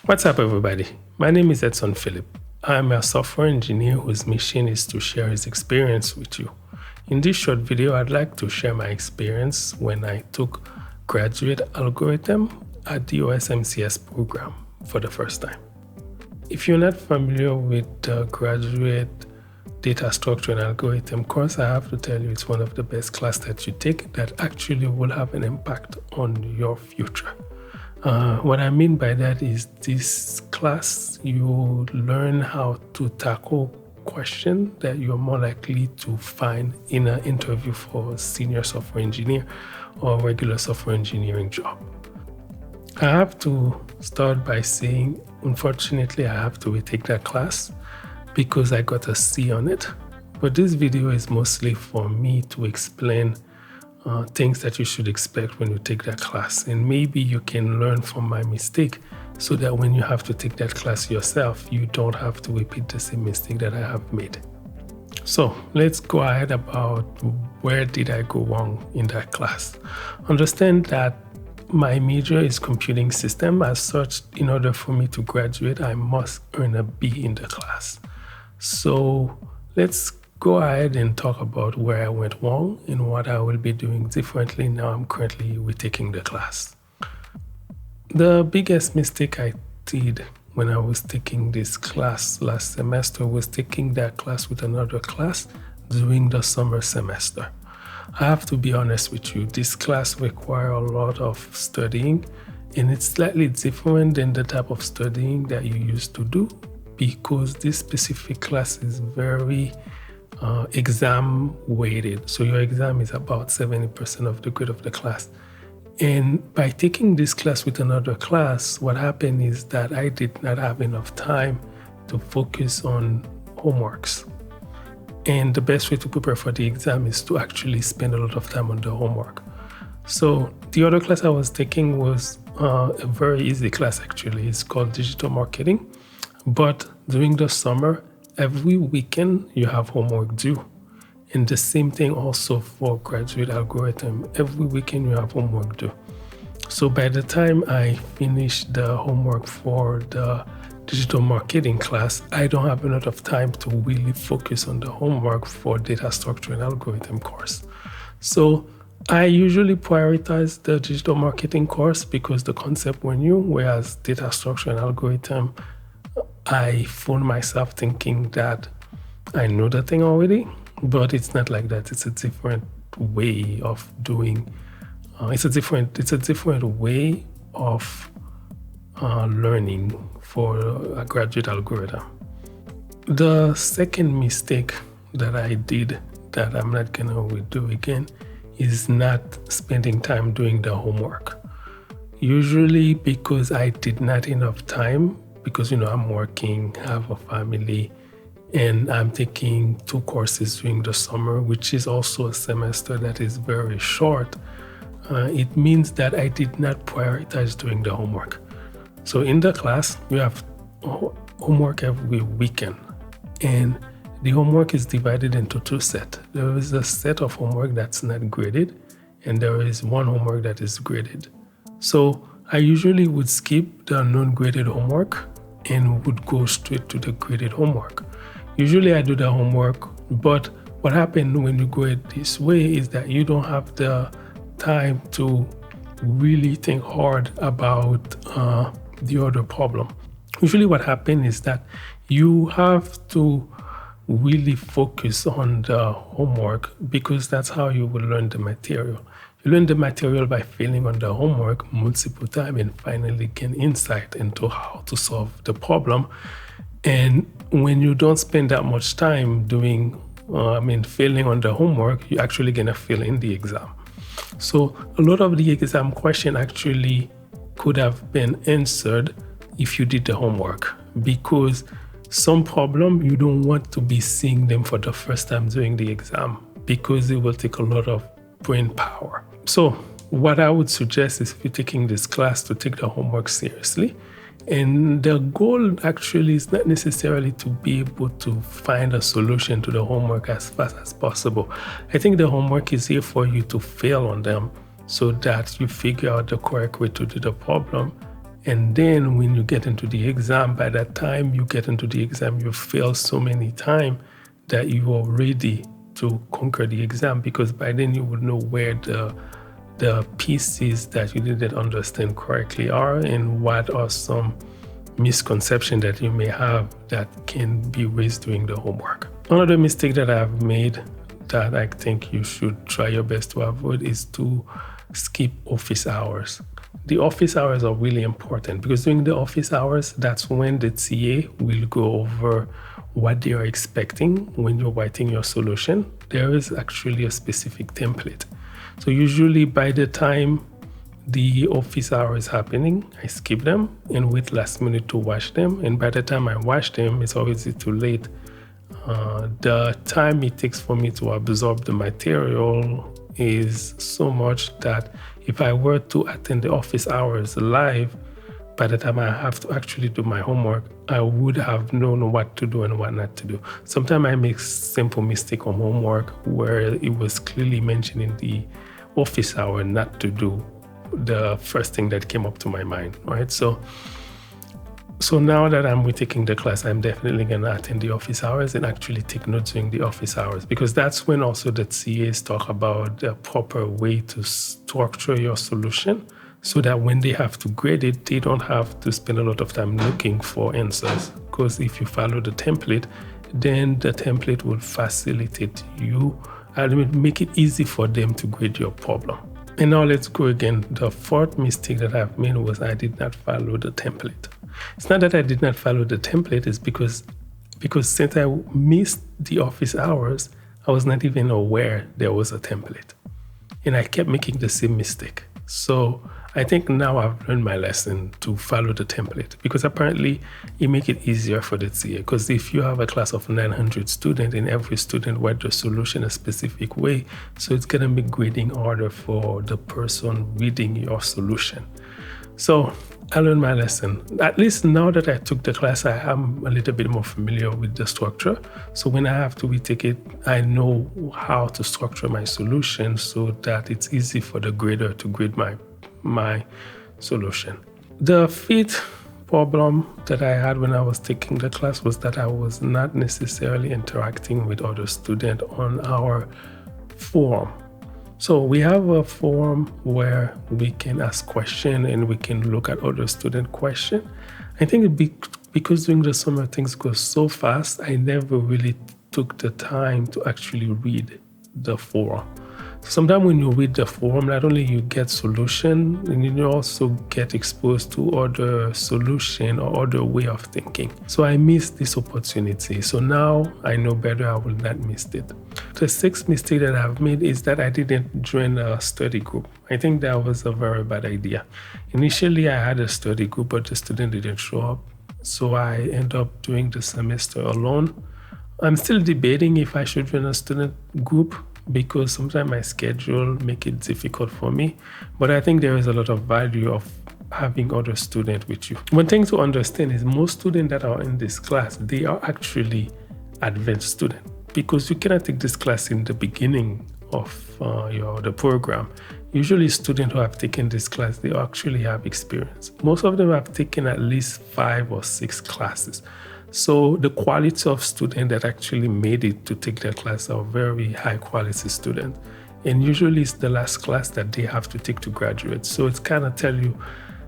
What's up, everybody? My name is Edson Philippe. I'm a software engineer whose mission is to share his experience with you. In this short video, I'd like to share my experience when I took graduate algorithm at the OSMCS program for the first time. If you're not familiar with the graduate data structure and algorithm course, I have to tell you it's one of the best classes that you take that actually will have an impact on your future. What I mean by that is this class, you learn how to tackle questions that you're more likely to find in an interview for a senior software engineer or regular software engineering job. I have to start by saying, unfortunately, I have to retake that class because I got a C on it. But this video is mostly for me to explain things that you should expect when you take that class. And maybe you can learn from my mistake so that when you have to take that class yourself, you don't have to repeat the same mistake that I have made. So let's go ahead about where did I go wrong in that class. Understand that my major is computing system. As such, in order for me to graduate, I must earn a B in the class. So let's go ahead and talk about where I went wrong and what I will be doing differently now I'm currently retaking the class. The biggest mistake I did when I was taking this class last semester was taking that class with another class during the summer semester. I have to be honest with you, this class requires a lot of studying, and it's slightly different than the type of studying that you used to do because this specific class is very exam weighted. So your exam is about 70% of the grade of the class. And by taking this class with another class, what happened is that I did not have enough time to focus on homeworks. And the best way to prepare for the exam is to actually spend a lot of time on the homework. So the other class I was taking was a very easy class actually. It's called digital marketing. But during the summer, every weekend you have homework due. And the same thing also for graduate algorithm. Every weekend you have homework due. So by the time I finish the homework for the digital marketing class, I don't have enough time to really focus on the homework for data structure and algorithm course. So I usually prioritize the digital marketing course because the concept were new, whereas data structure and algorithm, I found myself thinking that I know the thing already, but it's not like that. It's a different way of doing. It's a different way of learning for a graduate algorithm. The second mistake that I did that I'm not gonna redo again is not spending time doing the homework. Usually because I did not enough time. Because, I'm working, have a family, and I'm taking 2 courses during the summer, which is also a semester that is very short. It means that I did not prioritize doing the homework. So in the class, we have homework every weekend, and the homework is divided into 2 sets. There is a set of homework that's not graded, and there is one homework that is graded. So I usually would skip the non-graded homework and would go straight to the graded homework. Usually I do the homework, but what happens when you go it this way is that you don't have the time to really think hard about the other problem. Usually what happens is that you have to really focus on the homework because that's how you will learn the material. You learn the material by failing on the homework multiple times and finally gain insight into how to solve the problem. And when you don't spend that much time doing, failing on the homework, you're actually gonna fail in the exam. So a lot of the exam question actually could have been answered if you did the homework, because some problem you don't want to be seeing them for the first time during the exam because it will take a lot of brain power. So what I would suggest is if you're taking this class to take the homework seriously. And the goal actually is not necessarily to be able to find a solution to the homework as fast as possible. I think the homework is here for you to fail on them so that you figure out the correct way to do the problem And then when you get into the exam, by that time you get into the exam, you fail so many times that you are ready to conquer the exam, because by then you would know where the pieces that you didn't understand correctly are and what are some misconceptions that you may have that can be raised during the homework. Another mistake that I've made that I think you should try your best to avoid is to skip office hours. The office hours are really important because during the office hours, that's when the TA will go over what they are expecting when you're writing your solution. There is actually a specific template. So usually by the time the office hour is happening, I skip them and wait last minute to watch them. And by the time I watch them, it's always too late. The time it takes for me to absorb the material is so much that if I were to attend the office hours live, by the time I have to actually do my homework, I would have known what to do and what not to do. Sometimes I make simple mistake on homework where it was clearly mentioned in the office hour not to do the first thing that came up to my mind, right? So now that I'm retaking the class, I'm definitely going to attend the office hours and actually take notes during the office hours, because that's when also the CAs talk about the proper way to structure your solution so that when they have to grade it, they don't have to spend a lot of time looking for answers. Because if you follow the template, then the template will facilitate you and will make it easy for them to grade your problem. And now let's go again. The fourth mistake that I've made was I did not follow the template. It's not that I did not follow the template, it's because since I missed the office hours, I was not even aware there was a template. And I kept making the same mistake. So I think now I've learned my lesson to follow the template, because apparently it makes it easier for the TA. Because if you have a class of 900 students and every student writes the solution a specific way, so it's going to make grading harder for the person reading your solution. So I learned my lesson. At least now that I took the class, I am a little bit more familiar with the structure. So when I have to retake it, I know how to structure my solution so that it's easy for the grader to grade my solution. The fifth problem that I had when I was taking the class was that I was not necessarily interacting with other students on our forum. So we have a forum where we can ask questions and we can look at other student questions. I think because during the summer things go so fast, I never really took the time to actually read the forum. Sometimes when you read the forum, not only you get solution, and you also get exposed to other solution or other way of thinking. So I missed this opportunity. So now I know better, I will not miss it. The sixth mistake that I've made is that I didn't join a study group. I think that was a very bad idea. Initially, I had a study group, but the student didn't show up. So I end up doing the semester alone. I'm still debating if I should join a student group, because sometimes my schedule make it difficult for me. But I think there is a lot of value of having other students with you. One thing to understand is most students that are in this class, they are actually advanced students, because you cannot take this class in the beginning of the program. Usually students who have taken this class, they actually have experience. Most of them have taken at least 5 or 6 classes. So the quality of students that actually made it to take their class are very high quality students. And usually it's the last class that they have to take to graduate. So it's kind of tell you,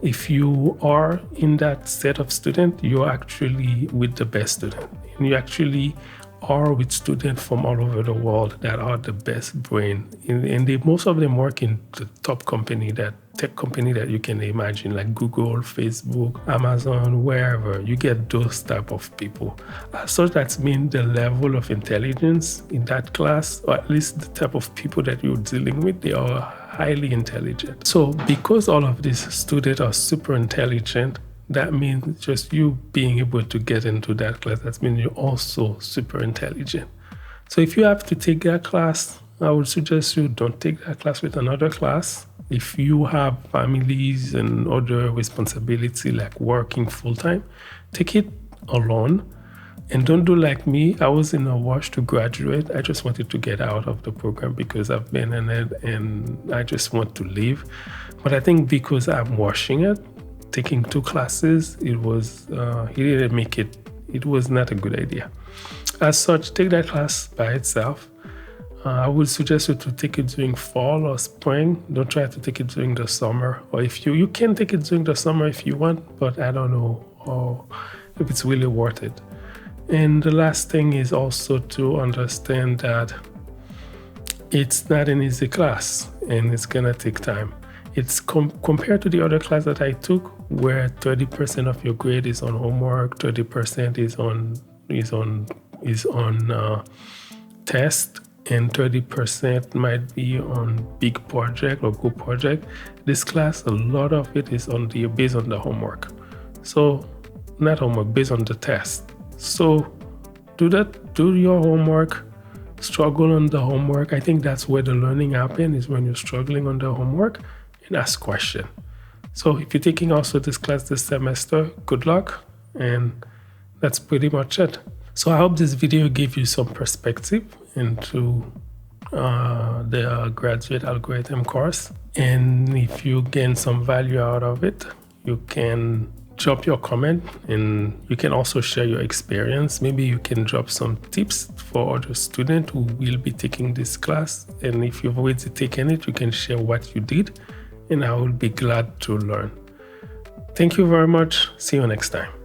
if you are in that set of students, you're actually with the best student. And you actually are with students from all over the world that are the best brain. And most of them work in the top tech company that you can imagine, like Google, Facebook, Amazon, wherever. You get those type of people. So that means the level of intelligence in that class, or at least the type of people that you're dealing with, they are highly intelligent. So because all of these students are super intelligent, that means just you being able to get into that class, that means you're also super intelligent. So if you have to take that class, I would suggest you don't take that class with another class. If you have families and other responsibility like working full-time, take it alone. And don't do like me. I was in a rush to graduate. I just wanted to get out of the program because I've been in it and I just want to leave. But I think because I'm rushing it, taking 2 classes, he didn't make it. It was not a good idea. As such, take that class by itself. I would suggest you to take it during fall or spring. Don't try to take it during the summer. Or if you can take it during the summer if you want, but I don't know if it's really worth it. And the last thing is also to understand that it's not an easy class and it's gonna take time. It's compared to the other class that I took, where 30% of your grade is on homework, 30% is on test, and 30% might be on big project or group project. This class, a lot of it is based on the homework. So not homework, based on the test. So do your homework, struggle on the homework. I think that's where the learning happens, is when you're struggling on the homework, and ask questions. So if you're taking also this class this semester, good luck, and that's pretty much it. So I hope this video gave you some perspective into the graduate algorithm course. And if you gain some value out of it, you can drop your comment, and you can also share your experience. Maybe you can drop some tips for other students who will be taking this class. And if you've already taken it, you can share what you did, and I will be glad to learn. Thank you very much. See you next time.